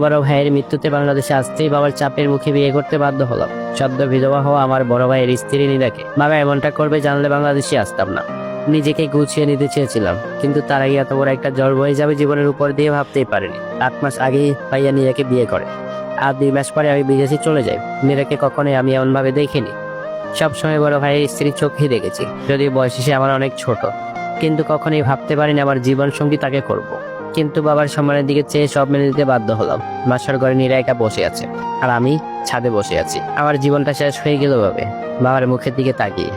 বড় ভাইয়ের মৃত্যুতে বাংলাদেশে আসতেই বাবার চাপের মুখে বিয়ে করতে বাধ্য হলাম। সদ্য বিধবা হওয়া আমার বড় ভাইয়ের স্ত্রী নীরাকে। বাবা এমনটা করবে জানলে বাংলাদেশে আসতাম না। নিজেকে গুছিয়ে নিতে চেয়েছিলাম, কিন্তু তার আগে এত বড় একটা জ্বর বয়ে যাবে জীবনের উপর দিয়ে ভাবতেই পারিনি। 8 মাস আগেই ভাইয়া নীরাকে বিয়ে করে, আর 2 মাস পরে আমি বিদেশে চলে যাই। নীরাকে কখনোই আমি এমন ভাবে দেখিনি। সবসময় বড় ভাইয়ের স্ত্রীর চোখেই দেখেছি, যদিও বয়সে সে আমার অনেক ছোট, কিন্তু কখনোই ভাবতে পারিনি আমার জীবন সঙ্গী তাকে করব। কিন্তু বাবার সম্মানের দিকে চেয়ে সব মেনে নিতে বাধ্য হলাম। বাসার ঘরে নীরা একা বসে আছে, আর আমি ছাদে বসে আছি। আমার জীবনটা শেষ হয়ে গেল ভাবে বাবার মুখের দিকে তাকিয়ে।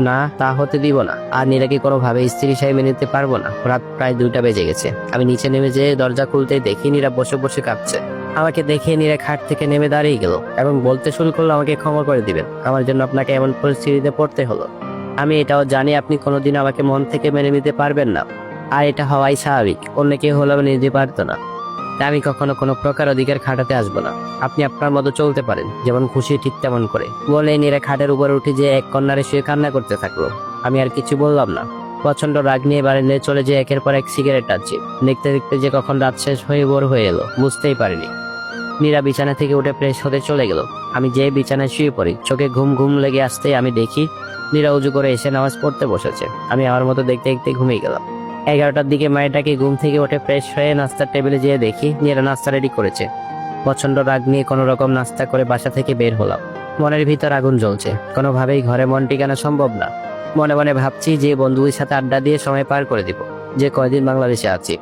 না, তা হতে দিব না। আর নীরাকে কোনোভাবে স্ত্রী হিসেবে মেনে নিতে পারবো না। রাত প্রায় 2টা বেজে গেছে। আমি নিচে নেমে যেয়ে দরজা খুলতেই দেখি নীরা বসে বসে কাঁদছে। আমাকে দেখে নীরা খাট থেকে নেমে দাঁড়িয়ে গেল এবং বলতে শুরু করলো, আমাকে ক্ষমা করে দিবেন, আমার জন্য আপনাকে এমন পরিস্থিতিতে পড়তে হলো। আমি এটাও জানি আপনি কোনোদিন আমাকে মন থেকে মেনে নিতে পারবেন না, আর এটা হওয়াই স্বাভাবিক। অন্য কেউ হলে আমি নিতে পারতো না। তাই আমি কখনো কোনো প্রকার অধিকার খাটাতে আসবো না। আপনি আপনার মতো চলতে পারেন, যেমন খুশি ঠিক তেমন করে। বলে নীরা খাটের উপর উঠে যে এক কর্নারে শুয়ে কান্না করতে থাকলো। আমি আর কিছু বললাম না। প্রচন্ড রাগ নিয়ে বাড়িতে চলে যে একের পর এক সিগারেট টানছি। দেখতে দেখতে যে কখন রাত শেষ হয়ে ভোর হয়ে এলো বুঝতেই পারিনি। নীরা বিছানা থেকে উঠে ফ্রেশ হতে চলে গেল। আমি যে বিছানায় শুয়ে পড়ি, চোখে ঘুম ঘুম লেগে আসতেই আমি দেখি নীরা উজু করে এসে নামাজ পড়তে বসেছে। আমি আমার মতো দেখতে দেখতে ঘুমিয়ে গেলাম। 11টার দিকে মায়েরটাকে ঘুম থেকে উঠে ফ্রেশ হয়ে নাস্তার টেবিলে যেয়ে দেখি নীরা নাস্তা রেডি করেছে। প্রচন্ড রাগ নিয়ে কোনো রকম নাস্তা করে বাসা থেকে বের হলাম। মনের ভিতর আগুন জ্বলছে, কোনোভাবেই ঘরে মন টিকানো সম্ভব না। মনে মনে ভাবছি যে বন্ধুদের সাথে আড্ডা দিয়ে সময় পার করে দিব, যে কয়দিন বাংলাদেশে আছি।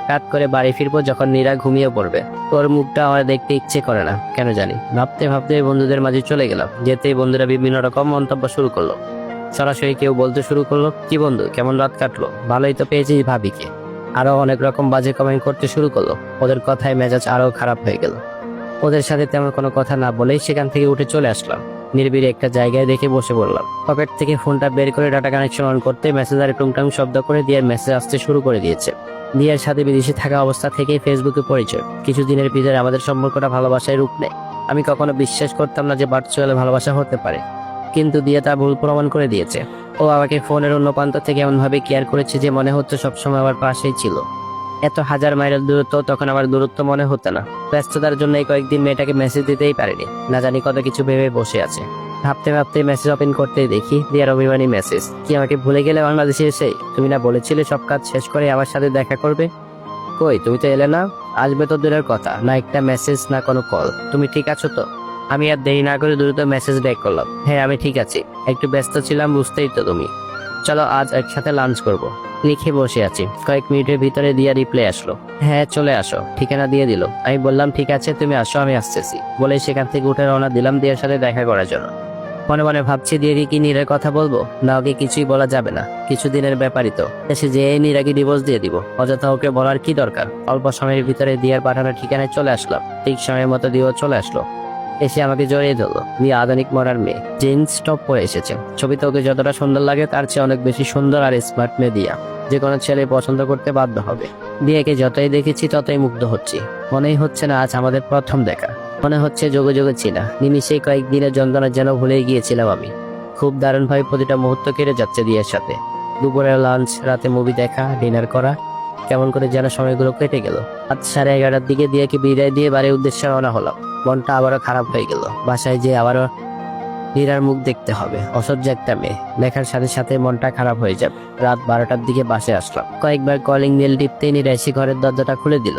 রাত করে বাড়ি ফিরবো যখন নীরা ঘুমিয়ে পড়বে। তোর মুখটা আমার দেখতে ইচ্ছে করে না, কেন জানি। ভাবতে ভাবতে বন্ধুদের মাঝে চলে গেলাম। যেতেই বন্ধুরা বিভিন্ন রকম মন্তব্য শুরু করলো। সরাসরি কেউ বলতে শুরু করলো, কি বন্ধু কেমন রাত কাটলো, ভালোই তো পেয়েছিস ভাবিকে। আরো অনেক রকম বাজে কমেন্ট করতে শুরু করলো। ওদের কথায় মেজাজ আরো খারাপ হয়ে গেল। ওদের সাথে তেমন কোনো কথা না বলেই সেখান থেকে উঠে চলে আসলাম। নির্বিড়ে একটা জায়গায় দেখে বসে পড়লাম। পকেট থেকে ফোনটা বের করে ডাটা কানেকশন অন করতে মেসেজারে টুংটাং শব্দ করে দিয়ার মেসেজ আসতে শুরু করে দিয়েছে। দিয়ার সাথে বিদেশে থাকা অবস্থা থেকেই ফেসবুকে পরিচয়। কিছুদিনের ভিতরে আমাদের সম্পর্কটা ভালোবাসায় রূপ নেয়। আমি কখনো বিশ্বাস করতাম না যে ভার্চুয়াল ভালোবাসা হতে পারে, কিন্তু দিয়া তা ভুল প্রমাণ করে দিয়েছে। ও আমাকে ফোনের অন্য প্রান্ত থেকে এমনভাবে কেয়ার করেছে যে মনে হচ্ছে সবসময় আমার পাশেই ছিল। এত হাজার মাইলের দূরত্ব তখন আমার দূরত্ব মনে হতো না। ব্যস্ততার জন্য এই কয়েকদিন মেয়েটাকে মেসেজ দিতেই পারিনি। না জানি কত কিছু ভেবে বসে আছে। ভাবতে ভাবতে মেসেজ ওপেন করতেই দেখি দিয়ার অভিমানী মেসেজ। কি আমাকে ভুলে গেলে বাংলাদেশে এসে? তুমি না বলেছিলে সব কাজ শেষ করে আমার সাথে দেখা করবে? কই, তুমি তো এলে না। আসবে তো দূরের কথা, না একটা মেসেজ না কোনো কল। তুমি ঠিক আছো তো? আমি আর দেরি না করে দ্রুত মেসেজ ব্যাক করলাম। হ্যাঁ আমি ঠিক আছি, একটু ব্যস্ত ছিলাম বুঝতেই তো তুমি। চলো আজ একসাথে লাঞ্চ করব। লিখে বসে আছি। কয়েক মিনিটের ভিতরে দিয়া রিপ্লাই আসলো, হ্যাঁ চলে আসো। ঠিকানা দিয়ে দিল। আমি বললাম ঠিক আছে তুমি আসো, আমি আসতেছি বলে সেখান থেকে উঠে রওনা দিলাম দিয়ার সাথে দেখা করার জন্য। মনে মনে ভাবছি দিয়াকে কি নীরার কথা বলবো, না ওকে কিছুই বলা যাবে না, কিছুদিনের ব্যাপারই তো। এসে যে নীরাকে ডিভোর্স দিয়ে দিব, অযথা ওকে বলার কি দরকার। অল্প সময়ের ভিতরে দিয়ার পাঠানোর ঠিকানায় চলে আসলাম। ঠিক সময়ের মতো দিয়েও চলে আসলো। এসে আমাকে জড়িয়ে ধরলো। দিয়ে আধুনিক মরার মেয়ে, জিন্স টপ পরে এসেছে। ছবিতে ওকে যতটা সুন্দর লাগে তার চেয়ে অনেক বেশি সুন্দর আর স্মার্ট মেয়ে দিয়া, যে কোনো ছেলে পছন্দ করতে বাধ্য হবে। দিয়াকে যতই দেখেছি ততই মুগ্ধ হচ্ছি। মনেই হচ্ছে না আজ আমাদের প্রথম দেখা। মনে হচ্ছে যোগে যোগে চিনা। নিমিষেই কয়েকদিনের যন্ত্রণা যেন ভুলে গিয়েছিলাম আমি। খুব দারুণভাবে প্রতিটা মুহূর্ত কেটে যাচ্ছে দিয়ার সাথে। দুপুরের লাঞ্চ, রাতে মুভি দেখা, ডিনার করা, কেমন করে যেন সময়গুলো কেটে গেল। রাত 11:30টার দিকে দিয়াকে বিদায় দিয়ে বাড়ির উদ্দেশ্যে রওনা হলাম। মনটা আবারও খারাপ হয়ে গেল। বাসায় যেয়ে আবারও নীরার মুখ দেখতে হবে। অসহ্য একটা মেয়ে, দেখার সাথে সাথে মনটা খারাপ হয়ে যাবে। রাত 12টার দিকে বাসায় আসলাম। কয়েকবার কলিং বেল টিপতেই নীরা এসে ঘরের দরজাটা খুলে দিল।